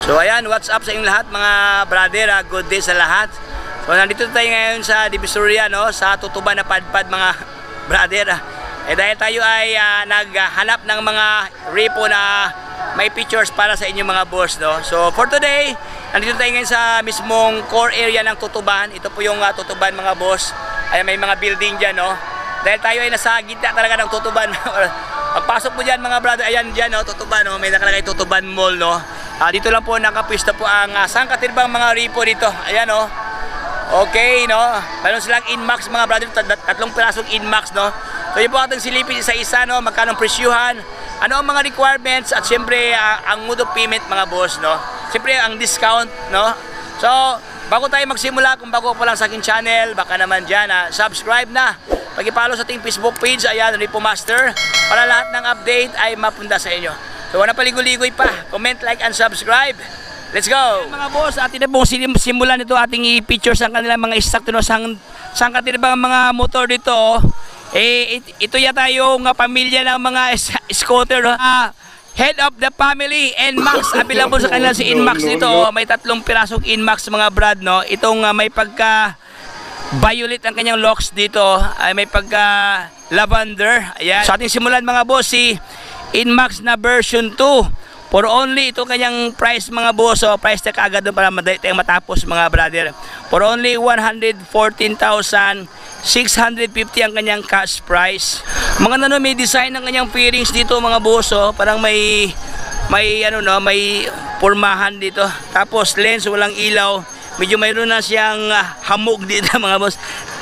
So ayan, what's up sa inyong lahat mga brother, good day sa lahat. So nandito tayo ngayon sa Divisoria, no, sa tutuban na padpad mga brother. Dahil tayo ay naghanap ng mga repo na may pictures para sa inyong mga boss, no. So for today, nandito tayo ngayon sa mismong core area ng tutuban. Ito po yung tutuban mga boss. Ayan, may mga building dyan, no. Dahil tayo ay nasa gitna talaga ng tutuban. Pagpasok mo dyan mga brother, ayan dyan, no, tutuban, no, may nakalagay tutuban mall, no. Dito lang po nakapwesto po ang sangkatirbang mga repo dito. Ayan, no. Okay, no. Meron silang Inmax mga brother, tatlong pirasong Inmax, no. So yun po ating silipin isa-isa, no, magkano presyuhan, ano ang mga requirements, at syempre ang mode of payment mga boss, no. Syempre ang discount, no. So bago tayo magsimula, kung bago pa lang sa aking channel, baka naman dyan subscribe na, pag-follow sa ating Facebook page, ayan, Repo Master, para lahat ng update ay mapunta sa inyo. So wala paligoy-ligoy pa, comment, like, and subscribe. Let's go! Ayan, mga boss, atin na pong simulan ito ating i-pictures ang kanilang mga stock, no, sangkatirbang mga motor dito. Ito yata yung pamilya ng mga scooter, no? Head of the family, Inmax, available sa kanila si Inmax dito. May tatlong pirasong Inmax mga brad, no? Itong may pagka violet ang kanyang locks dito, ay may pagka lavender. Ayan. So ating simulan mga boss, si Inmax na version 2 for only, ito kanyang price mga boss, so price tag agad doon para madali tayong matapos mga brother. For only 114,650 ang kanyang cash price. Mga may design ng kanyang fairings dito mga boss, so parang may ano, no, may pormahan dito. Tapos lens, walang ilaw. Medyo mayroon na siyang hamog dito mga boss.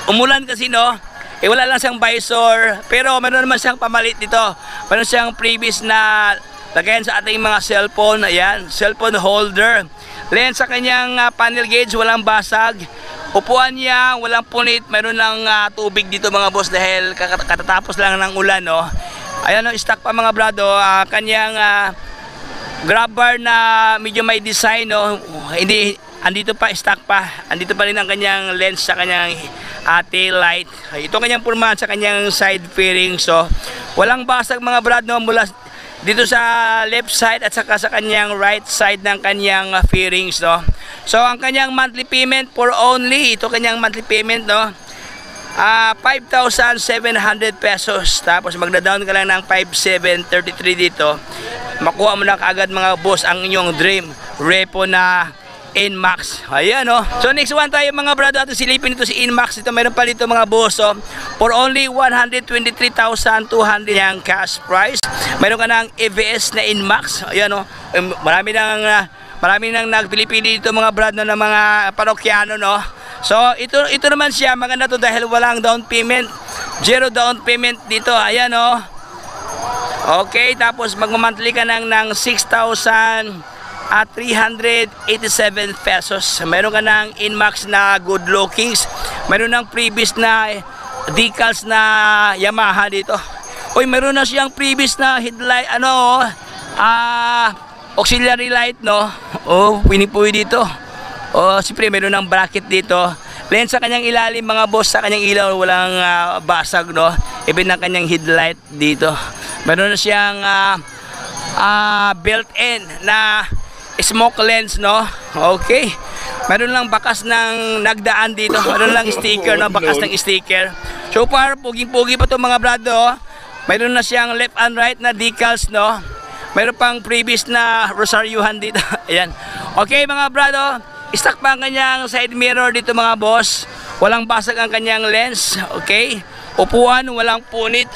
Umulan kasi, no. Wala lang siyang visor, pero mayroon naman siyang pamalit dito. Mayroon siyang previous na lagayan sa ating mga cellphone. Ayan, cellphone holder. Lens sa kanyang panel gauge, walang basag. Upuan niya, walang punit. Mayroon lang tubig dito mga boss dahil katatapos lang ng ulan, no. Ayan, no, stock pa mga brado. Kanyang grab bar na medyo may design, no. Hindi, andito pa, stock pa. Andito pa rin ang kanyang lens sa kanyang tail light. Ito kanyang pormahan sa kanyang side fairing. So walang basag mga brad, no, mula dito sa left side at saka sa kanyang right side ng kanyang fairings, no. So ang kanyang monthly payment for only, ito kanyang monthly payment, no, 5,700 pesos. Tapos magda-down ka lang ng 5,733 dito. Makuha mo na kaagad mga boss ang inyong dream repo na Inmax. Ayan, no. So next one tayo mga brado, ato silipin ito si Inmax. Ito meron pa dito mga boss, so for only 123,200 yung cash price. Meron ka ng EVS na Inmax. Ayan, no. Marami nang nagpili-pili dito mga brado na mga parokyano, no. So ito naman siya, maganda to dahil walang down payment, zero down payment dito. Ayan, no. Okay, tapos mag-monthly ka ng 6,387 pesos. Meron ka ng Inmax na good lookings. Meron ng previous na decals na Yamaha dito. Uy, meron na siyang previous na headlight, ano, auxiliary light, no. Oh, pinipuwi dito. Oh, siyempre meron ng bracket dito. Lens sa kanyang ilalim mga boss, sa kanyang ilaw walang basag, no. Even ng kanyang headlight dito. Meron na siyang built-in na smoke lens, no. Okay. Meron lang bakas ng nagdaan dito. Meron lang sticker, no, bakas ng sticker. So far, puging-pugi pa to mga brado. Meron na siyang left and right na decals, no. Meron pang previous na rosaryuhan dito. Ayan. Okay mga brado, stock pa ang kanyang side mirror dito mga boss. Walang basag ang kanyang lens. Okay. Upuan, walang punit.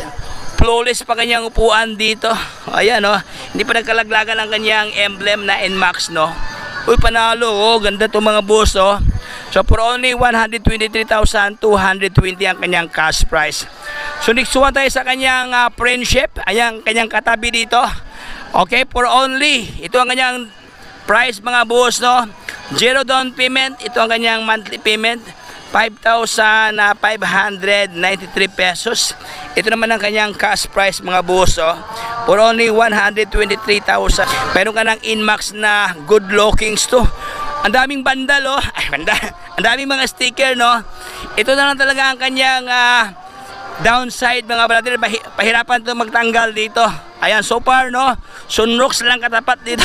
Flawless pa kanyang upuan dito. Ayan, no. Hindi pa nagkalaglagan ang kanyang emblem na Inmax, no. Uy, panalo, oh. Ganda to mga boss, oh. So for only 123,220 ang kanyang cash price. So next one tayo sa kanyang friendship. Ayan, kanyang katabi dito. Okay, for only, ito ang kanyang price mga boss, no. Zero down payment. Ito ang kanyang monthly payment, 5,593 pesos. Ito naman ang kanyang cash price mga boss, oh, for only 123,000. Meron ka ng Inmax na good lookings to. Ang daming bandal, oh. Ang daming mga sticker, no. Ito na lang talaga ang kanyang downside mga brother. Pahirapan to magtanggal dito. Ayan, so far, no, sunrocks lang katapat dito.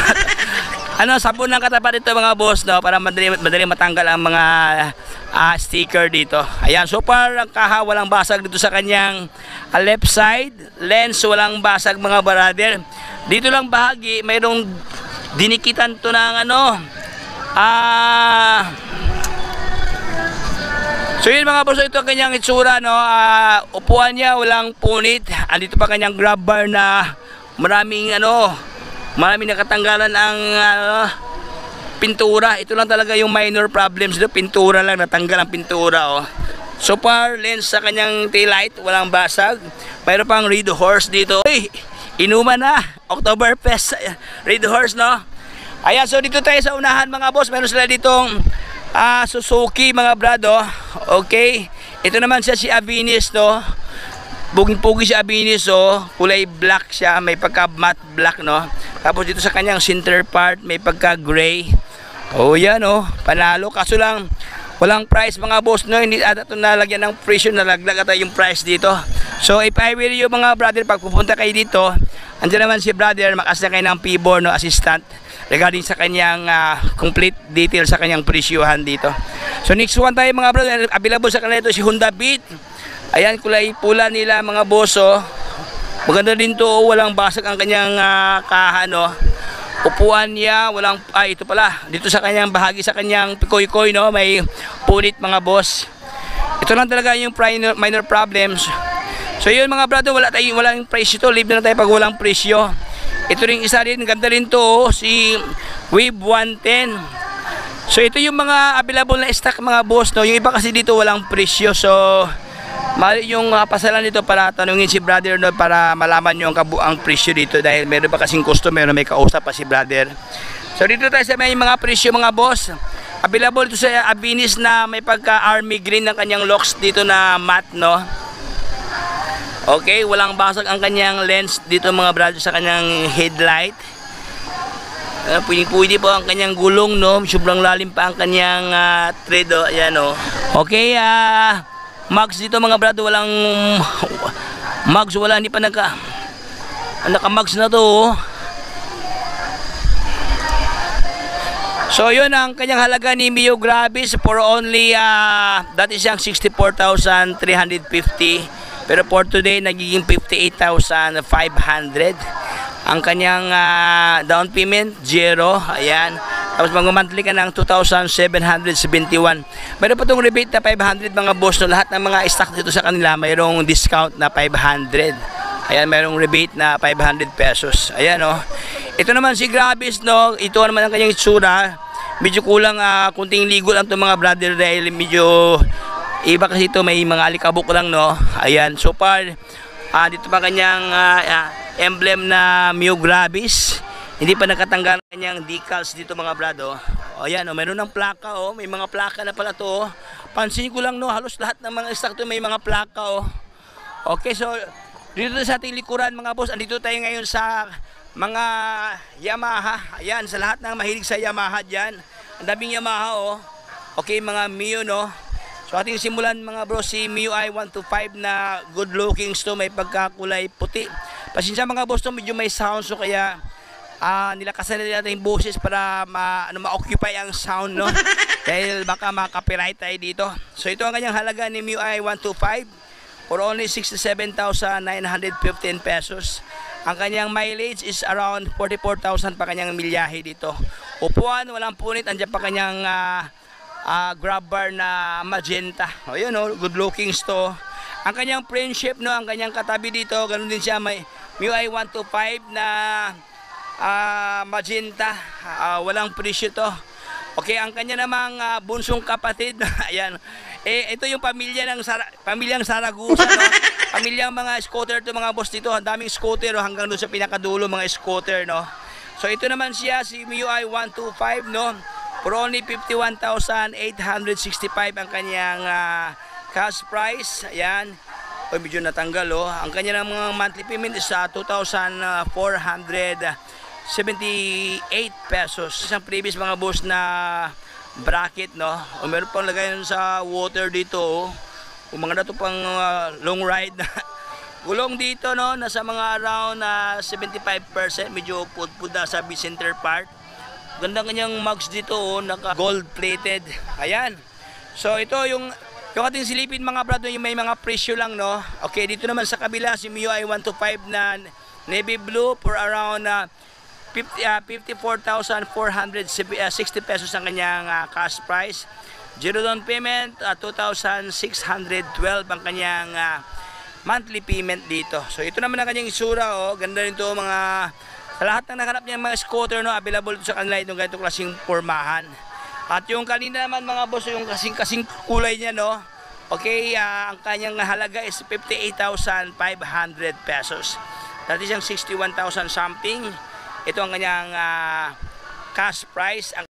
sabon ng katapat dito mga boss, no, para madali matanggal ang mga sticker dito. Ayan, so far ang kaha walang basag dito sa kanyang left side. Lens walang basag mga brother. Dito lang bahagi mayroong dinikitan to ng so yun mga boss, ito ang kanyang itsura, no. Upuan niya walang punit. Andito pa kanyang grab bar na maraming nakatanggalan ang pintura. Ito lang talaga yung minor problems dito, pintura lang, natanggal ang pintura, oh. So far lens sa kanyang taillight walang basag. Mayroon pang Red Horse dito. Uy, inuman na Oktoberfest Red Horse, no. Ayan, so dito tayo sa unahan mga boss. Meron sila ditong Suzuki mga brado. Okay, ito naman siya si Avinis, no. Buging-pugi si Avinis, oh. Kulay black siya, may pagka matte black, no. Tapos dito sa kanyang center part may pagka gray. Oh yan, oh, panalo. Kaso lang walang price mga boss, no. Hindi ata ito nalagyan ng presyo, nalaglag ata yung price dito. So if I were you mga brother, pag pupunta kayo dito, andyan naman si brother, makas na kayo ng PBOR, no, assistant, regarding sa kanyang complete detail sa kanyang presyuhan dito. So next one tayo mga brother, available sa kanila ito si Honda Beat. Ayan, kulay pula nila mga boss, oh. Maganda din to, oh. Walang basag ang kanyang kaha, no. Upuan niya walang, ito pala dito sa kanyang bahagi sa kanyang pikoy-koy, no, may punit mga boss. Ito lang talaga yung minor problems. So yun mga brother, walang presyo to, leave na tayo pag walang presyo. Ito rin isa rin, ganda rin to, oh, si Wave 110. So ito yung mga available na stock mga boss, no. Yung iba kasi dito walang presyo, so mali yung pasalan dito para tanungin si brother, no, para malaman nyo ang kabuang presyo dito, dahil meron pa kasing customer, may kausap pa si brother. So dito tayo sa may mga presyo mga boss. Available ito sa Avinis na may pagka army green ng kanyang locks dito na matte, no. Okay, walang basag ang kanyang lens dito mga brother sa kanyang headlight. Pwede po ang kanyang gulong, no. Sobrang lalim pa ang kanyang thread, oh. Ayan, oh. Okay, mags dito mga brother, walang mags, hindi pa naka-mags na to, oh. So yun ang kanyang halaga ni Mio Gravis for only that is yung 64,350. Pero for today nagiging 58,500. Ang kanyang down payment 0. Ayan. Tapos mag-monthly ka ng 2,771. Mayroon pa itong rebate na 500 mga boss, no. Lahat ng mga stock dito sa kanila mayroong discount na 500. Ayan, mayroong rebate na 500 pesos. Ayan, oh. Ito naman si Gravis, no. Ito naman ang kanyang itsura. Medyo kulang, kunting ligo lang itong mga brother, dahil medyo iba kasi ito, may mga alikabok lang, no. Ayan, so far dito pa kanyang emblem na Mio Gravis. Hindi pa nakatanggal ang kanyang decals dito mga brado. O ayan, oh, mayroon ng plaka, oh. May mga plaka na pala to, oh. Pansin ko lang, no, halos lahat ng mga stock to may mga plaka, oh. Okay, so dito sa ating likuran mga boss, andito tayo ngayon sa mga Yamaha. Ayan, sa lahat ng mahilig sa Yamaha dyan, ang daming Yamaha, oh. Okay, mga Mio, no. So ating simulan mga bro, si MIUI 125 na good looking to, may pagkakulay puti. Pasensya mga boss, to medyo may sound, so kaya nilakasan nila natin yung boses para ma-occupy ang sound, no. Dahil baka ma-copyright tayo dito. So ito ang kanyang halaga ni MIUI 125 for only 67,915 pesos. Ang kanyang mileage is around 44,000 pa kanyang milyahe dito. Upuan, walang punit, andyan pa kanyang grab bar na magenta. O yun, oh, good looking to. Ang kanyang friendship, no, ang kanyang katabi dito, ganun din siya, may MIUI 125 na magenta. Walang presyo to. Okay, ang kanya namang bunsong kapatid, ayan. Ito yung pamilya ng pamilyang Saragusa, no? Pamilyang mga scooter to mga boss dito. Ang daming scooter, oh, hanggang doon sa pinakadulo mga scooter, no. So ito naman siya, si MIUI 125, no. For only 51,865 ang kanyang cash price. Ayan. O medyo natanggal, oh. Ang kanya ng mga monthly payment is 2,478 pesos. Isang previous mga boss na bracket, no. O meron pang lagayan sa water dito, oh. O mga nato pang long ride. Gulong dito, no, nasa mga around 75%, medyo pudpuda sa center part. Ganda kanyang mugs dito, oh, naka gold plated. Ayan. So ito yung ating silipin mga brad, yung may mga presyo lang, no. Okay, dito naman sa kabila si MIUI 125 na navy blue for around 54,460 pesos ang kanyang cash price. Zero down payment, 2,612 ang kanyang monthly payment dito. So ito naman ang kanyang isura, oh. Ganda rin to mga sa lahat ng nakanap niya mga scooter, no, available sa kanila itong ganitong klaseng pormahan. At yung kanina naman mga boss, yung kasing kulay niya, no. Okay, ang kanyang halaga is 58,500 pesos. Dati siyang 61,000 something. Ito ang kanyang cash price.